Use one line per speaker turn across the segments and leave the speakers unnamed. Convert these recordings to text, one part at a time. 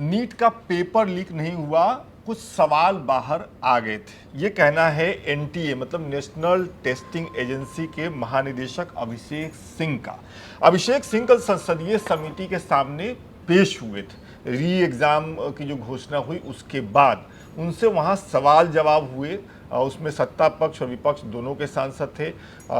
NEET का paper leak नहीं हुआ, कुछ सवाल बाहर आ गए थे। ये कहना है एनटीए मतलब नेशनल टेस्टिंग एजेंसी के महानिदेशक अभिषेक सिंह का। अभिषेक सिंह कल संसदीय समिति के सामने पेश हुए थे। री एग्जाम की जो घोषणा हुई उसके बाद उनसे वहाँ सवाल जवाब हुए। उसमें सत्ता पक्ष और विपक्ष दोनों के सांसद थे।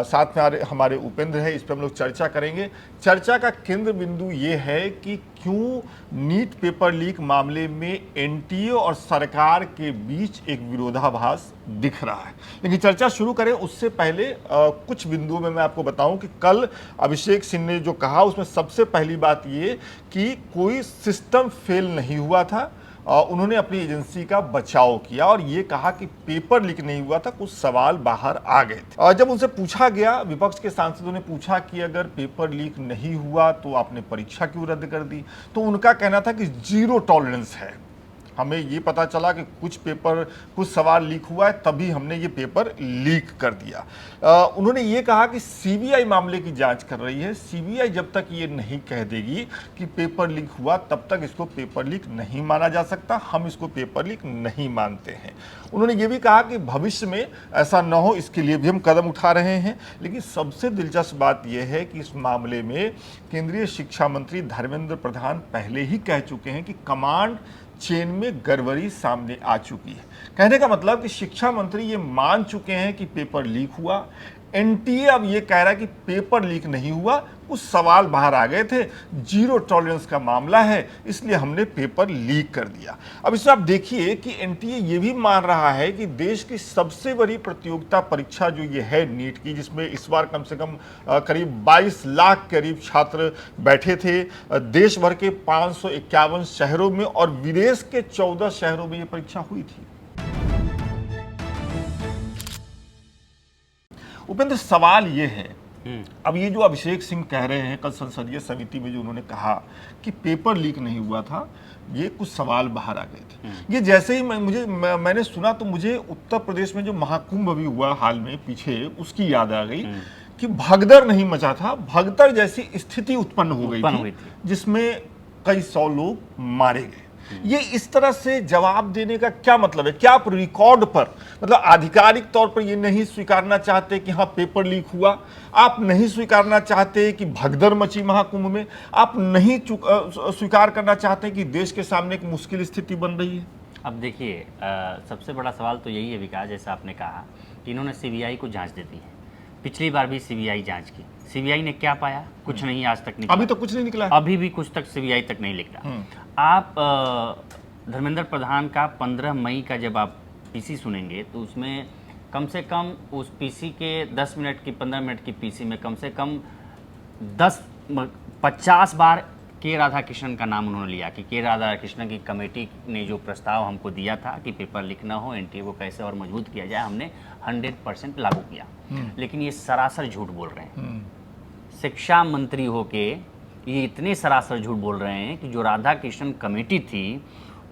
साथ में हमारे उपेंद्र है, इस पर हम लोग चर्चा करेंगे। चर्चा का केंद्र बिंदु ये है कि क्यों नीट पेपर लीक मामले में एनटीए और सरकार के बीच एक विरोधाभास दिख रहा है। लेकिन चर्चा शुरू करें उससे पहले कुछ बिंदुओं में मैं आपको बताऊं कि कल अभिषेक सिंह ने जो कहा उसमें सबसे पहली बात ये कि कोई सिस्टम फेल नहीं हुआ था। उन्होंने अपनी एजेंसी का बचाव किया और ये कहा कि पेपर लीक नहीं हुआ था, कुछ सवाल बाहर आ गए थे। जब उनसे पूछा गया, विपक्ष के सांसदों ने पूछा कि अगर पेपर लीक नहीं हुआ तो आपने परीक्षा क्यों रद्द कर दी, तो उनका कहना था कि जीरो टॉलरेंस है। हमें ये पता चला कि कुछ सवाल लीक हुआ है, तभी हमने ये पेपर लीक कर दिया। उन्होंने ये कहा कि सीबीआई मामले की जांच कर रही है। सीबीआई जब तक ये नहीं कह देगी कि पेपर लीक हुआ तब तक इसको पेपर लीक नहीं माना जा सकता। हम इसको पेपर लीक नहीं मानते हैं। उन्होंने ये भी कहा कि भविष्य में ऐसा न हो इसके लिए भी हम कदम उठा रहे हैं। लेकिन सबसे दिलचस्प बात यह है कि इस मामले में केंद्रीय शिक्षा मंत्री धर्मेंद्र प्रधान पहले ही कह चुके हैं कि कमांड चेन में गड़बड़ी सामने आ चुकी है। कहने का मतलब कि शिक्षा मंत्री ये मान चुके हैं कि पेपर लीक हुआ। एनटीए अब ये कह रहा है कि पेपर लीक नहीं हुआ, कुछ सवाल बाहर आ गए थे, जीरो टॉलरेंस का मामला है, इसलिए हमने पेपर लीक कर दिया। अब इसमें आप देखिए कि एनटीए ये भी मान रहा है कि देश की सबसे बड़ी प्रतियोगिता परीक्षा जो ये है नीट की, जिसमें इस बार कम से कम करीब 22 लाख करीब छात्र बैठे थे देश भर के 551 शहरों में और विदेश के 14 शहरों में ये परीक्षा हुई थी। उपेंद्र, सवाल ये है, अब ये जो अभिषेक सिंह कह रहे हैं कल संसदीय समिति में जो उन्होंने कहा कि पेपर लीक नहीं हुआ था, ये कुछ सवाल बाहर आ गए थे। ये जैसे ही मैंने सुना तो मुझे उत्तर प्रदेश में जो महाकुंभ अभी हुआ हाल में पीछे, उसकी याद आ गई कि भगदड़ नहीं मचा था, भगदड़ जैसी स्थिति उत्पन्न हो गई थी जिसमें कई 100 लोग मारे गए। ये इस तरह से जवाब देने का क्या मतलब है? क्या आप रिकॉर्ड पर मतलब आधिकारिक तौर पर ये नहीं स्वीकारना चाहते कि हाँ पेपर लीक हुआ? आप नहीं स्वीकारना चाहते कि भगदड़ मची महाकुंभ में? आप नहीं स्वीकार करना चाहते कि देश के सामने एक मुश्किल स्थिति बन रही है?
अब देखिए, सबसे बड़ा सवाल तो यही है विकास, जैसा आपने कहा कि इन्होंने सीबीआई को जांच दे दी है। पिछली बार भी सीबीआई जांच की, सीबीआई ने क्या पाया? कुछ नहीं, आज तक निकला।
अभी तो कुछ नहीं निकला,
अभी भी कुछ तक सीबीआई तक नहीं निकला। आप धर्मेंद्र प्रधान का 15 मई का जब आप पीसी सुनेंगे तो उसमें कम से कम उस पीसी के 10 मिनट की 15 मिनट की पीसी में कम से कम 50 बार के राधाकृष्णन का नाम उन्होंने लिया कि के राधाकृष्णन की कमेटी ने जो प्रस्ताव हमको दिया था कि पेपर लीक ना हो, एनटीए को कैसे और मजबूत किया जाए, हमने 100% लागू किया। लेकिन ये सरासर झूठ बोल रहे हैं। शिक्षा मंत्री होके ये इतने सरासर झूठ बोल रहे हैं कि जो राधाकृष्णन कमेटी थी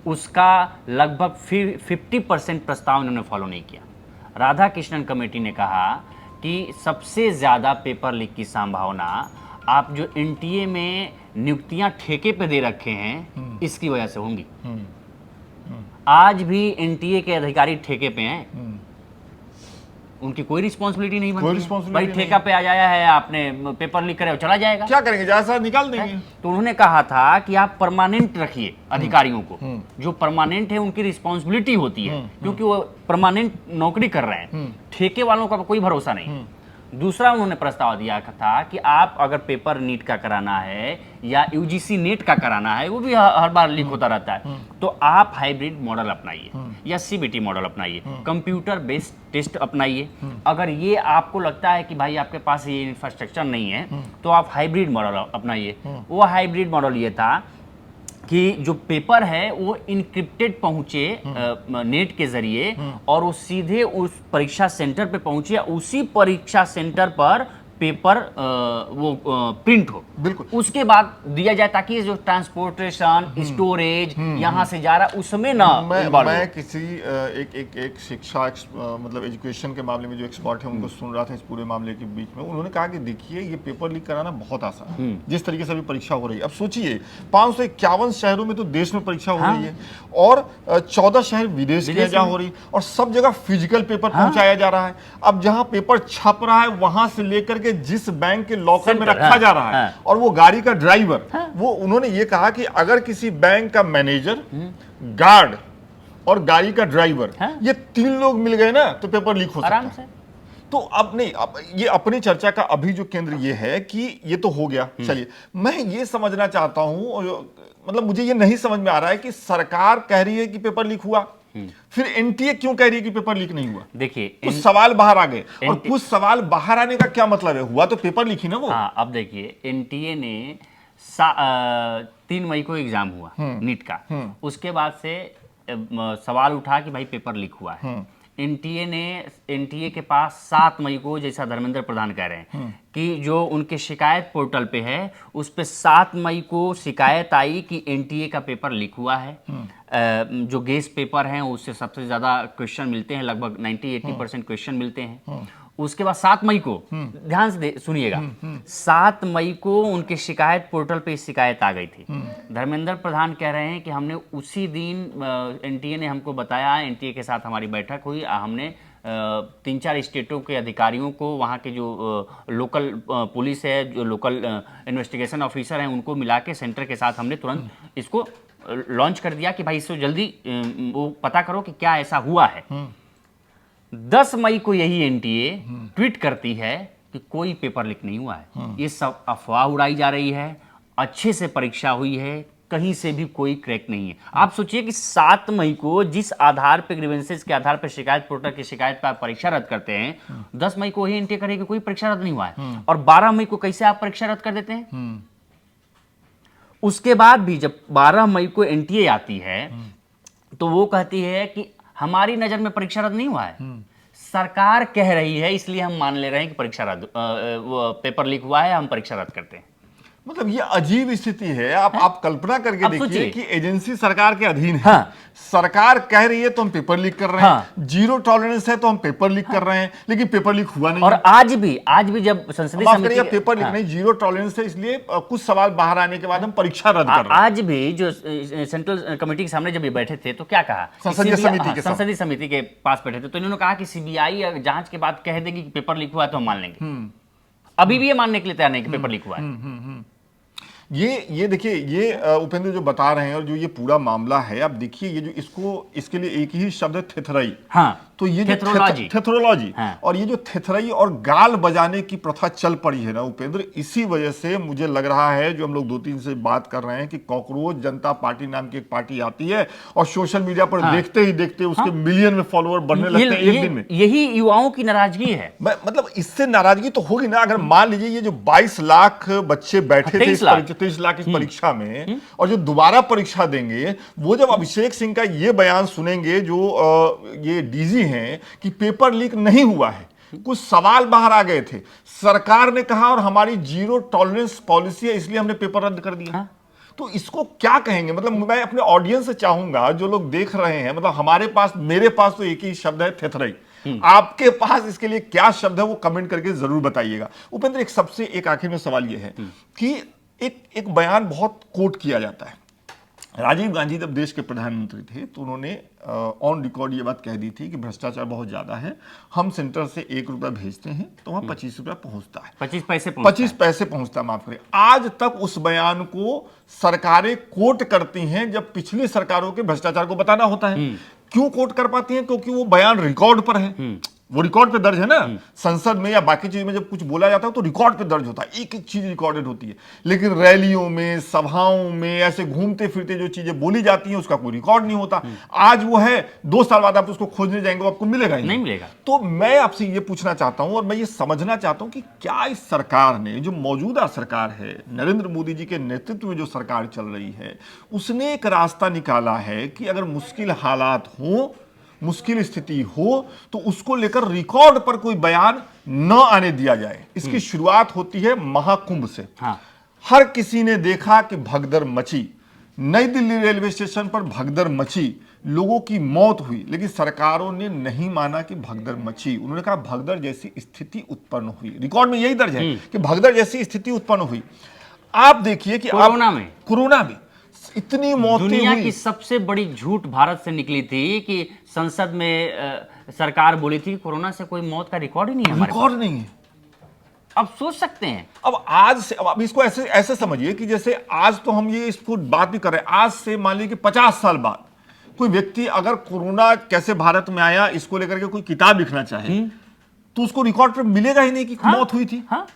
उसका लगभग 50% प्रस्ताव इन्होंने फॉलो नहीं किया। राधाकृष्णन कमेटी ने कहा कि सबसे ज़्यादा पेपर लीक की संभावना आप जो एनटीए में नियुक्तियां ठेके पे दे रखे हैं इसकी वजह से होंगी। आज भी एनटीए के अधिकारी ठेके पे हैं, उनकी कोई रिस्पॉन्सिबिलिटी नहीं बनती। भाई ठेका पे आ जाया है, आपने पेपर लीक करे, चला जाएगा,
क्या करेंगे, जैसा निकाल देंगे।
तो उन्होंने कहा था कि आप परमानेंट रखिए अधिकारियों को, जो परमानेंट है उनकी रिस्पॉन्सिबिलिटी होती है क्योंकि वो परमानेंट नौकरी कर रहे हैं, ठेके वालों का कोई भरोसा नहीं। दूसरा उन्होंने प्रस्ताव दिया था कि आप अगर पेपर नीट का कराना है या यूजीसी नेट का कराना है, वो भी हर बार लीक होता रहता है, तो आप हाइब्रिड मॉडल अपनाइए या सीबीटी मॉडल अपनाइए, कंप्यूटर बेस्ड टेस्ट अपनाइए। अगर ये आपको लगता है कि भाई आपके पास ये इंफ्रास्ट्रक्चर नहीं है तो आप हाइब्रिड मॉडल अपनाइए। वो हाइब्रिड मॉडल ये था कि जो पेपर है वो इनक्रिप्टेड पहुंचे नेट के जरिए और वो सीधे उस परीक्षा सेंटर पे पहुंचे, उसी परीक्षा सेंटर पर पेपर प्रिंट हो,
बिल्कुल।
उसके बाद दिया जाए, ताकि ये जो ट्रांसपोर्टेशन, स्टोरेज यहाँ से जा रहा उसमें ना involve
मैं
हो।
किसी एक शिक्षा मतलब एजुकेशन के मामले में जो एक्सपर्ट है उनको सुन रहा था इस पूरे मामले के बीच में। उन्होंने कहा कि देखिए ये पेपर लीक कराना बहुत आसान है, जिस तरीके से अभी परीक्षा हो रही है। अब सोचिए 551 शहरों में तो देश में परीक्षा हो रही है और 14 शहर विदेश में जहाँ हो रही है, और सब जगह फिजिकल पेपर पहुंचाया जा रहा है। अब जहाँ पेपर छप रहा है वहां से लेकर के जिस बैंक के लॉकर में रखा जा रहा है और वो गाड़ी का ड्राइवर, वो उन्होंने ये कहा कि अगर किसी बैंक का मैनेजर, गार्ड और गाड़ी का ड्राइवर, ये 3 लोग मिल गए ना तो पेपर लीक हो सकता
आराम
है।
से।
तो अब नहीं, अब ये अपनी चर्चा का अभी जो केंद्र ये है कि ये तो हो गया, चलिए मैं ये समझना चाहता हूं, और मतलब मुझे ये नहीं समझ में आ रहा है कि सरकार कह रही है कि पेपर लीक हुआ, फिर एनटीए क्यों कह रही है कि पेपर लीक नहीं हुआ।
देखिए
कुछ सवाल बाहर आ गए, और कुछ सवाल बाहर आने का क्या मतलब है, हुआ तो पेपर लीक ही ना वो।
हाँ, अब देखिए एनटीए ने 3 मई को एग्जाम हुआ नीट का, उसके बाद से सवाल उठा कि भाई पेपर लीक हुआ है। एनटीए के पास 7 मई को, जैसा धर्मेंद्र प्रधान कह रहे हैं कि जो उनके शिकायत पोर्टल पे है उस पे 7 मई को शिकायत आई कि एनटीए का पेपर लीक हुआ है। जो गेस पेपर हैं उससे सबसे ज्यादा क्वेश्चन मिलते हैं, लगभग 90-80% क्वेश्चन मिलते हैं। उसके बाद 7 मई को, ध्यान से सुनिएगा, 7 मई को उनके शिकायत पोर्टल पे शिकायत आ गई थी। धर्मेंद्र प्रधान कह रहे हैं कि हमने उसी दिन, एनटीए ने हमको बताया, एनटीए के साथ हमारी बैठक हुई, हमने 3-4 स्टेटों के अधिकारियों को, वहाँ के जो लोकल पुलिस है, जो लोकल इन्वेस्टिगेशन ऑफिसर हैं, उनको मिला के सेंटर के साथ हमने तुरंत इसको लॉन्च कर दिया कि भाई इसको जल्दी वो पता करो कि क्या ऐसा हुआ है। 10 मई को यही एनटीए ट्वीट करती है कि कोई पेपर लीक नहीं हुआ है, ये सब अफवाह उड़ाई जा रही है, अच्छे से परीक्षा हुई है, कहीं से भी कोई क्रैक नहीं है। आप सोचिए कि 7 मई को जिस आधार पे, ग्रीवेंसेस के आधार पर शिकायत पोर्टल की शिकायत पर आप परीक्षा रद्द करते हैं, 10 मई को ही एनटीए करे कि कोई परीक्षा रद्द नहीं हुआ है, और 12 मई को कैसे आप परीक्षा रद्द कर देते हैं। उसके बाद भी जब 12 मई को एनटीए आती है तो वो कहती है कि हमारी नजर में परीक्षा रद्द नहीं हुआ है, सरकार कह रही है इसलिए हम मान ले रहे हैं कि परीक्षा रद्द, पेपर लीक हुआ है, हम परीक्षा रद्द करते हैं।
मतलब ये अजीब स्थिति है। आप कल्पना करके देखिए कि एजेंसी सरकार के अधीन है।
हाँ।
सरकार कह रही है तो हम पेपर लीक कर रहे हैं, जीरो टॉलरेंस है तो हम पेपर लीक कर रहे हैं, लेकिन पेपर लीक हुआ नहीं।
और आज भी जब संसदीय समिति,
पेपर लीक नहीं, जीरो टॉलरेंस है, इसलिए कुछ सवाल बाहर आने के बाद हम परीक्षा रद्द कर रहे हैं।
आज भी जो सेंट्रल कमेटी के सामने जब ये बैठे थे तो क्या कहा, संसदीय समिति के पास बैठे थे तो इन्होंने कहा कि सीबीआई जांच के बाद कह देगी कि पेपर लीक हुआ है तो हम मान लेंगे। अभी भी ये मानने के लिए तैयार नहीं कि पेपर लीक हुआ है।
ये देखिए, ये उपेंद्र जो बता रहे हैं और जो ये पूरा मामला है, आप देखिए ये जो इसके लिए एक ही शब्द है, थेथराई।
हाँ,
तो ये जो थेथरोलॉजी,
हाँ।
और ये जो थेथराई और गाल बजाने की प्रथा चल पड़ी है ना उपेंद्र, इसी वजह से मुझे लग रहा है, जो हम लोग 2-3 से बात कर रहे हैं, कि कॉकरोच जनता पार्टी नाम की एक पार्टी आती है और सोशल मीडिया पर देखते ही देखते उसके मिलियन में फॉलोअर बढ़ने लगते हैं एक दिन में।
यही युवाओं की नाराजगी है।
मतलब इससे नाराजगी तो होगी ना, अगर मान लीजिए ये जो 22 लाख बच्चे बैठे थे 23 लाख इस परीक्षा में, और जो दोबारा परीक्षा देंगे, वो जब अभिषेक सिंह का ये बयान सुनेंगे, जो ये डीजी हैं, कि पेपर लीक नहीं हुआ है, कुछ सवाल बाहर आ गए थे, सरकार ने कहा और हमारी जीरो टॉलरेंस पॉलिसी है इसलिए हमने पेपर रद्द कर दिया, तो इसको क्या कहेंगे। मतलब मैं अपने ऑडियंस से चाहूंगा, जो लोग देख रहे हैं, मतलब हमारे पास, मेरे पास तो एक ही शब्द है, थेथराई। आपके पास इसके लिए क्या शब्द है वो कमेंट करके जरूर बताइएगा। उपेंद्र, एक आखिर में सवाल ये है कि एक बयान बहुत कोट किया जाता है। राजीव गांधी जब देश के प्रधानमंत्री थे तो उन्होंने ऑन रिकॉर्ड ये बात कह दी थी कि भ्रष्टाचार बहुत ज्यादा है, हम सेंटर से 1 रुपया भेजते हैं तो वहां 25 रुपया पहुंचता है, 25 पैसे पहुंचता है, माफ करें। आज तक उस बयान को सरकारें कोट करती हैं जब पिछली सरकारों के भ्रष्टाचार को बताना होता है। क्यों कोट कर पाती हैं? क्योंकि वो बयान रिकॉर्ड पर है, वो रिकॉर्ड पे दर्ज है ना। संसद में या बाकी चीज में जब कुछ बोला जाता है तो रिकॉर्ड पे दर्ज होता है, एक एक चीज रिकॉर्डेड होती है। लेकिन रैलियों में, सभाओं में, ऐसे घूमते फिरते जो चीजें बोली जाती हैं उसका कोई रिकॉर्ड नहीं होता। आज वो है, 2 साल बाद आप उसको खोजने जाएंगे तो आपको मिलेगा ही
नहीं मिलेगा।
तो मैं आपसे ये पूछना चाहता हूं और मैं ये समझना चाहता हूं कि क्या इस सरकार ने, जो मौजूदा सरकार है, नरेंद्र मोदी जी के नेतृत्व में जो सरकार चल रही है, उसने एक रास्ता निकाला है कि अगर मुश्किल हालात हो मुश्किल स्थिति हो तो उसको लेकर रिकॉर्ड पर कोई बयान न आने दिया जाए। इसकी शुरुआत होती है महाकुंभ से।
हाँ।
हर किसी ने देखा कि भगदड़ मची, नई दिल्ली रेलवे स्टेशन पर भगदड़ मची, लोगों की मौत हुई, लेकिन सरकारों ने नहीं माना कि भगदड़ मची। उन्होंने कहा भगदड़ जैसी स्थिति उत्पन्न हुई। रिकॉर्ड में यही दर्ज है कि भगदड़ जैसी स्थिति उत्पन्न हुई। आप देखिए कि कोरोना में इतनी मौतें
दुनिया
हुई।
की सबसे बड़ी झूठ भारत से निकली थी कि संसद में सरकार बोली थी कोरोना से कोई मौत का रिकॉर्ड ही नहीं है हमारे पास।
रिकॉर्ड नहीं है।
अब सोच सकते हैं।
अब आज से, अब इसको ऐसे ऐसे समझिए कि जैसे आज तो हम ये इसको बात भी कर रहे हैं, आज से मान लीजिए कि 50 साल बाद कोई व्यक्ति अगर कोरोना कैसे भारत में आया इसको लेकर के कोई किताब लिखना चाहे तो उसको रिकॉर्ड पे मिलेगा ही नहीं कि मौत हुई थी।
हाँ?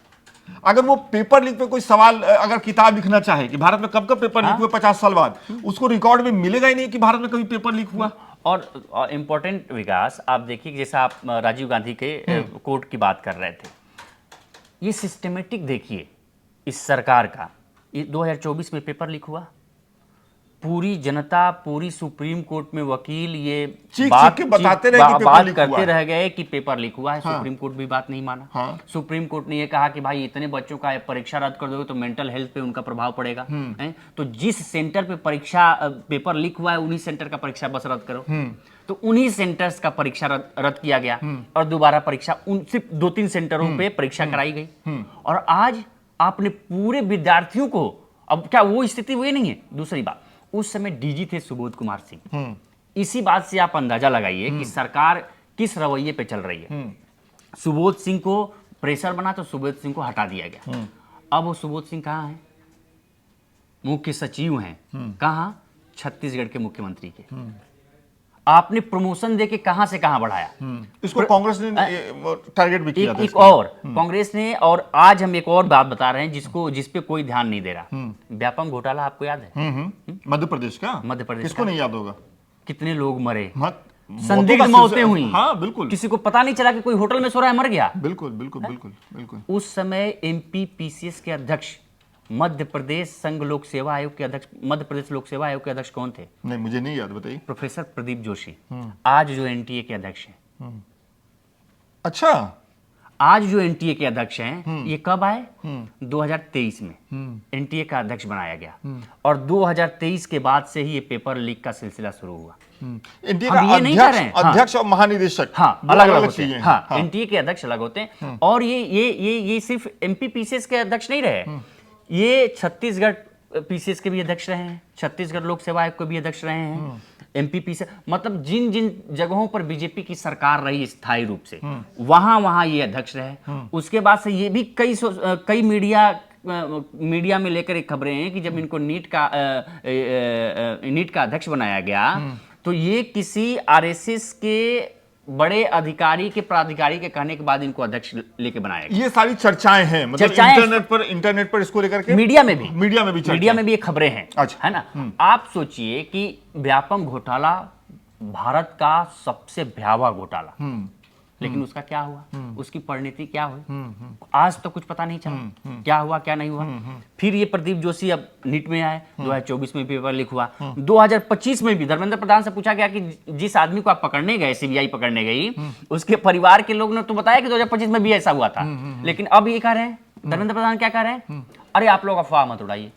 अगर वो पेपर लीक पे कोई सवाल अगर किताब लिखना चाहे कि भारत में कब कब पेपर लीक हुए 50 साल बाद, उसको रिकॉर्ड में मिलेगा ही नहीं कि भारत में कभी पेपर लीक हुआ।
और इम्पोर्टेंट विकास आप देखिए, जैसे आप राजीव गांधी के कोर्ट की बात कर रहे थे, ये सिस्टमेटिक देखिए इस सरकार का। 2024 में पेपर लीक हुआ, पूरी जनता, पूरी सुप्रीम कोर्ट में वकील ये
बात बताते रहे कि पेपर लीक
करते
हुआ
रह गए कि पेपर लीक हुआ है।
हाँ।
सुप्रीम कोर्ट भी बात नहीं माना।
हाँ।
सुप्रीम कोर्ट ने ये कहा कि भाई इतने बच्चों का परीक्षा रद्द कर दोगे तो मेंटल हेल्थ पे उनका प्रभाव पड़ेगा। हैं? तो जिस सेंटर पे परीक्षा पेपर लीक हुआ है उन्हीं सेंटर का परीक्षा बस रद्द करो। तो उन्हीं सेंटर्स का परीक्षा रद्द किया गया और दोबारा परीक्षा सिर्फ 2-3 सेंटरों पे परीक्षा कराई गई। और आज आपने पूरे विद्यार्थियों को, अब क्या वो स्थिति हुई नहीं है? दूसरी बात, उस समय डीजी थे सुबोध कुमार सिंह। इसी बात से आप अंदाजा लगाइए कि सरकार किस रवैये पे चल रही है। सुबोध सिंह को प्रेशर बना तो सुबोध सिंह को हटा दिया गया। अब वो सुबोध सिंह कहाँ हैं? मुख्य सचिव हैं। कहाँ? छत्तीसगढ़ के मुख्यमंत्री के। आपने प्रमोशन देके कहां से कहां बढ़ाया।
इसको कांग्रेस ने टारगेट भी किया था।
एक और कांग्रेस ने, और आज हम एक और बात बता रहे हैं जिस पे कोई ध्यान नहीं दे रहा। व्यापम घोटाला आपको याद है?
मध्य प्रदेश का।
मध्य प्रदेश
किसको नहीं याद होगा?
कितने लोग मरे,
संदिग्ध
मौतें हुई।
हाँ बिल्कुल।
किसी को पता नहीं चला कि कोई होटल में सो रहा है, मर गया।
बिल्कुल बिल्कुल बिल्कुल बिल्कुल।
उस समय एमपीपीसीएस के अध्यक्ष, मध्य प्रदेश संघ लोक सेवा आयोग के अध्यक्ष, मध्य प्रदेश लोक सेवा आयोग के अध्यक्ष कौन थे?
नहीं, मुझे नहीं याद, बताइए।
प्रोफेसर प्रदीप जोशी, आज जो एनटीए के अध्यक्ष हैं।
अच्छा,
आज जो एनटीए के अध्यक्ष हैं, ये कब आए? 2023 में एनटीए का अध्यक्ष बनाया गया। और 2023 के बाद से ही ये पेपर लीक का सिलसिला शुरू हुआ।
एनटीए का अध्यक्ष और महानिदेशक
अलग अलग होते हैं। हाँ, एनटीए के अध्यक्ष अलग होते हैं। और ये सिर्फ एमपीपीसीएस के अध्यक्ष नहीं रहे, ये छत्तीसगढ़ पीसीएस के भी अध्यक्ष रहे हैं, छत्तीसगढ़ लोक सेवा आयोग के भी अध्यक्ष रहे हैं, एमपीपीसीएस, मतलब जिन जिन जगहों पर बीजेपी की सरकार रही स्थायी रूप से, वहां ये अध्यक्ष रहे। उसके बाद से ये भी कई मीडिया में लेकर एक खबरें हैं कि जब इनको नीट का अध्यक्ष बनाया गया तो ये किसी आरएसएस के बड़े अधिकारी के प्राधिकारी के कहने के बाद इनको अध्यक्ष लेके बनाया गया।
ये सारी चर्चाएं हैं, मतलब इंटरनेट पर इसको लेकर के
मीडिया में भी ये खबरें हैं।
अच्छा।
है ना? आप सोचिए कि व्यापम घोटाला भारत का सबसे भयावह घोटाला, लेकिन उसका क्या हुआ, उसकी परिणति क्या हुई, आज तो कुछ पता नहीं चला क्या हुआ क्या नहीं हुआ। फिर ये प्रदीप जोशी अब नीट में आए, 2024 में पेपर लीक हुआ। 2025 में भी धर्मेंद्र प्रधान से पूछा गया कि जिस आदमी को आप पकड़ने गए, सीबीआई पकड़ने गई, उसके परिवार के लोग ने तो बताया कि 2025 में भी ऐसा हुआ था। लेकिन अब ये कह रहे हैं, धर्मेंद्र प्रधान क्या कह रहे हैं, अरे आप लोग अफवाह मत उड़ाइए।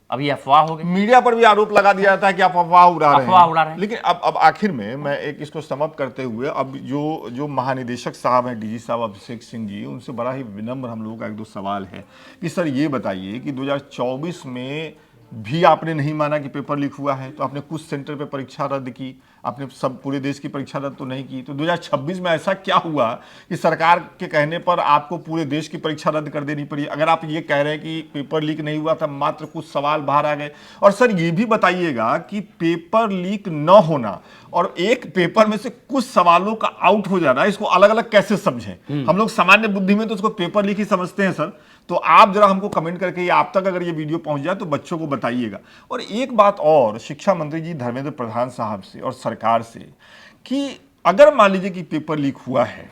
अब ये अफवाह हो गई।
मीडिया पर भी आरोप लगा दिया था कि आप अफवाह उड़ा रहे हैं। लेकिन अब आखिर में मैं एक इसको समाप्त करते हुए, अब जो महानिदेशक साहब हैं, डीजी साहब अभिषेक सिंह जी, उनसे बड़ा ही विनम्र हम लोगों का 1-2 सवाल है कि सर ये बताइए कि 2024 में भी आपने नहीं माना कि पेपर लीक हुआ है, तो आपने कुछ सेंटर पे परीक्षा रद्द की, आपने सब पूरे देश की परीक्षा रद्द तो नहीं की। तो 2026 में ऐसा क्या हुआ कि सरकार के कहने पर आपको पूरे देश की परीक्षा रद्द कर देनी पड़ी? अगर आप ये कह रहे हैं कि पेपर लीक नहीं हुआ था, मात्र कुछ सवाल बाहर आ गए। और सर ये भी बताइएगा कि पेपर लीक न होना और एक पेपर में से कुछ सवालों का आउट हो जाना, इसको अलग अलग कैसे समझें? हम लोग सामान्य बुद्धि में तो उसको पेपर लीक ही समझते हैं सर। तो आप जरा हमको कमेंट करके, आप तक अगर ये वीडियो पहुंच जाए तो बच्चों को बताइएगा। और एक बात और शिक्षा मंत्री जी धर्मेंद्र प्रधान साहब से और सरकार से, कि अगर मान लीजिए कि पेपर लीक हुआ है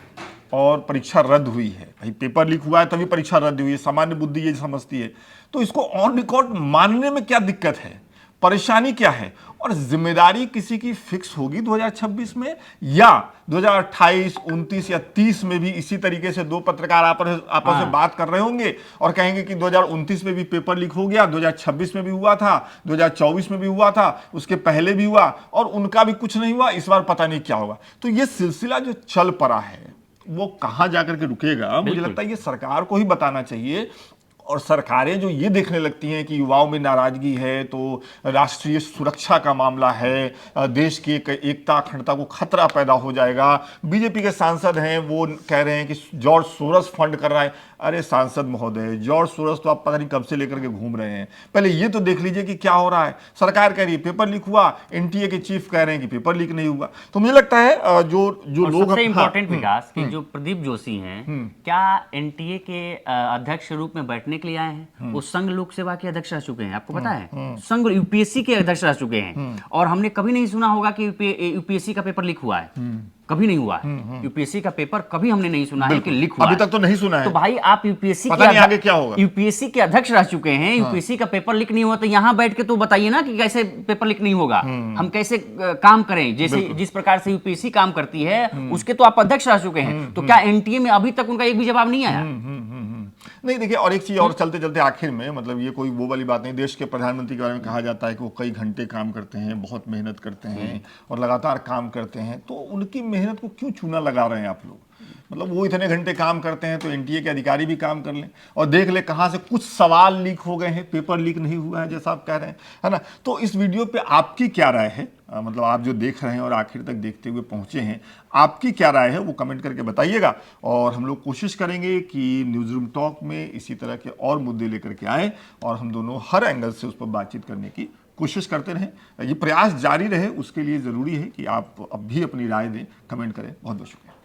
और परीक्षा रद्द हुई है, भाई पेपर लीक हुआ है तभी परीक्षा रद्द हुई है, सामान्य बुद्धि ये समझती है, तो इसको ऑन रिकॉर्ड मानने में क्या दिक्कत है? परेशानी क्या है और जिम्मेदारी किसी की फिक्स होगी 2026 में या 2028, 29 या 30 में भी इसी तरीके से दो पत्रकार आपस में बात कर रहे होंगे और कहेंगे कि 2029 में भी पेपर लीक हो गया, 2026 में भी हुआ था, 2024 में भी हुआ था, उसके पहले भी हुआ और उनका भी कुछ नहीं हुआ, इस बार पता नहीं क्या होगा। तो ये सिलसिला जो चल पड़ा है वो कहां जाकर के रुकेगा, मुझे लगता है ये सरकार को ही बताना चाहिए। और सरकारें जो ये देखने लगती हैं कि युवाओं में नाराजगी है तो राष्ट्रीय सुरक्षा का मामला है, देश की एकता अखंडता को खतरा पैदा हो जाएगा। बीजेपी के सांसद हैं वो कह रहे हैं कि जॉर्ज सोरस फंड कर रहा है। अरे सांसद महोदय, जॉर्ज सोरस तो आप पता नहीं कब से लेकर के घूम रहे हैं, पहले ये तो देख लीजिए कि क्या हो रहा है। सरकार कह रही है पेपर लीक हुआ, एनटीए के चीफ कह रहे हैं कि पेपर लीक नहीं हुआ। तो मुझे लगता है जो लोग
सबसे इम्पोर्टेंट विकास कि जो प्रदीप जोशी हैं, क्या एनटीए के अध्यक्ष रूप में बैठने के लिए आए हैं? वो संघ लोक सेवा के अध्यक्ष रह चुके हैं, आपको पता है, संघ यूपीएससी के अध्यक्ष रह चुके हैं और हमने कभी नहीं सुना होगा कि यूपीएससी का पेपर लीक हुआ है, कभी नहीं हुआ है। यूपीएससी का पेपर कभी हमने नहीं सुना है कि लीक हुआ
अभी तक तो नहीं सुना है।
तो भाई आप यूपीएससी
पता नहीं आगे क्या होगा।
यूपीएससी के अध्यक्ष रह चुके हैं, यूपीएससी का पेपर लीक नहीं हुआ तो यहाँ बैठ के तो बताइए ना कि कैसे पेपर लीक नहीं होगा, हम कैसे काम करें, जैसे जिस प्रकार से यूपीएससी काम करती है उसके तो आप अध्यक्ष रह चुके हैं। तो क्या एनटीए में अभी तक उनका एक भी जवाब नहीं आया?
नहीं, देखिए और एक चीज और चलते चलते आखिर में, मतलब ये कोई वो वाली बात नहीं, देश के प्रधानमंत्री के बारे में कहा जाता है कि वो कई घंटे काम करते हैं, बहुत मेहनत करते हैं और लगातार काम करते हैं। तो उनकी मेहनत को क्यों चूना लगा रहे हैं आप लोग? मतलब वो इतने घंटे काम करते हैं तो एनटीए के अधिकारी भी काम कर लें और देख ले कहाँ से कुछ सवाल लीक हो गए हैं, पेपर लीक नहीं हुआ है जैसा आप कह रहे हैं, है ना। तो इस वीडियो पे आपकी क्या राय है? मतलब आप जो देख रहे हैं और आखिर तक देखते हुए पहुंचे हैं, आपकी क्या राय है वो कमेंट करके बताइएगा। और हम लोग कोशिश करेंगे कि न्यूज़ रूम टॉक में इसी तरह के और मुद्दे लेकर के आए और हम दोनों हर एंगल से उस पर बातचीत करने की कोशिश करते रहें। ये प्रयास जारी रहे, उसके लिए ज़रूरी है कि आप अब भी अपनी राय दें, कमेंट करें। बहुत बहुत शुक्रिया।